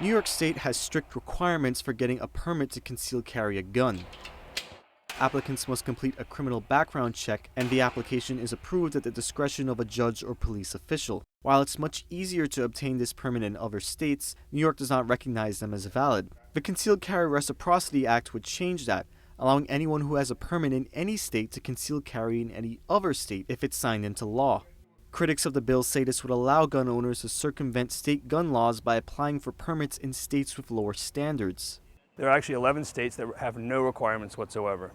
New York State has strict requirements for getting a permit to conceal carry a gun. Applicants must complete a criminal background check, and the application is approved at the discretion of a judge or police official. While it's much easier to obtain this permit in other states, New York does not recognize them as valid. The Concealed Carry Reciprocity Act would change that, allowing anyone who has a permit in any state to conceal carry in any other state if it's signed into law. Critics of the bill say this would allow gun owners to circumvent state gun laws by applying for permits in states with lower standards. There are actually 11 states that have no requirements whatsoever.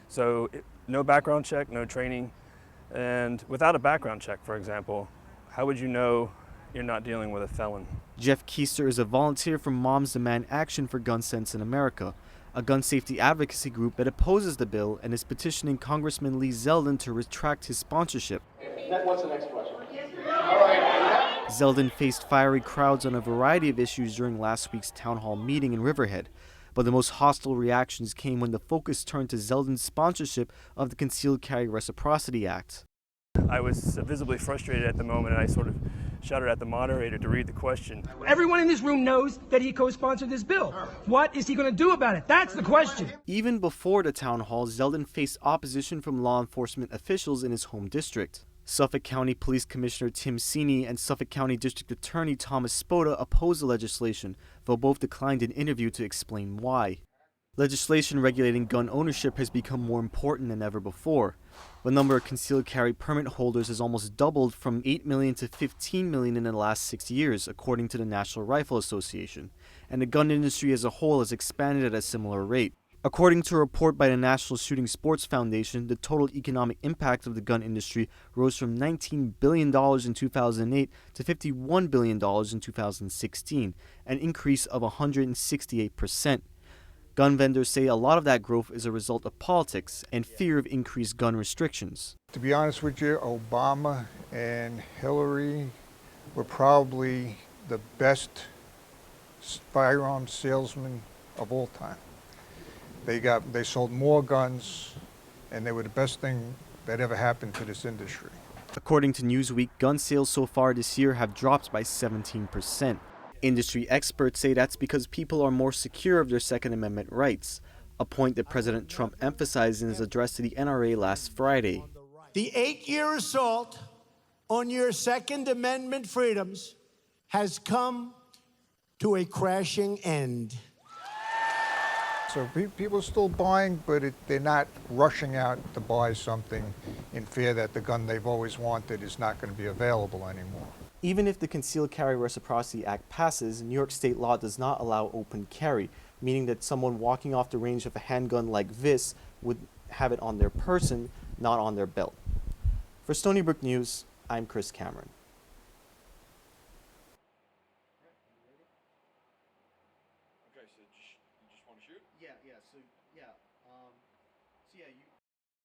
So no background check, no training, and without a background check, for example, how would you know you're not dealing with a felon? Jeff Keister is a volunteer from Moms Demand Action for Gun Sense in America, a gun safety advocacy group that opposes the bill and is petitioning Congressman Lee Zeldin to retract his sponsorship. What's the next question? Zeldin faced fiery crowds on a variety of issues during last week's town hall meeting in Riverhead, but the most hostile reactions came when the focus turned to Zeldin's sponsorship of the Concealed Carry Reciprocity Act. I was visibly frustrated at the moment, and I sort of shouted at the moderator to read the question. Everyone in this room knows that he co-sponsored this bill. What is he going to do about it? That's the question. Even before the town hall, Zeldin faced opposition from law enforcement officials in his home district. Suffolk County Police Commissioner Tim Sini and Suffolk County District Attorney Thomas Spoda opposed the legislation, though both declined an interview to explain why. Legislation regulating gun ownership has become more important than ever before. The number of concealed carry permit holders has almost doubled from 8 million to 15 million in the last 6 years, according to the National Rifle Association, and the gun industry as a whole has expanded at a similar rate. According to a report by the National Shooting Sports Foundation, the total economic impact of the gun industry rose from $19 billion in 2008 to $51 billion in 2016, an increase of 168%. Gun vendors say a lot of that growth is a result of politics and fear of increased gun restrictions. To be honest with you, Obama and Hillary were probably the best firearm salesmen of all time. They sold more guns, and they were the best thing that ever happened to this industry. According to Newsweek, gun sales so far this year have dropped by 17%. Industry experts say that's because people are more secure of their Second Amendment rights, a point that President Trump emphasized in his address to the NRA last Friday. The 8-year assault on your Second Amendment freedoms has come to a crashing end. So people are still buying, but they're not rushing out to buy something in fear that the gun they've always wanted is not going to be available anymore. Even if the Concealed Carry Reciprocity Act passes, New York state law does not allow open carry, meaning that someone walking off the range of a handgun like this would have it on their person, not on their belt. For Stony Brook News, I'm Chris Cameron. Okay, so you just want to shoot? Yeah,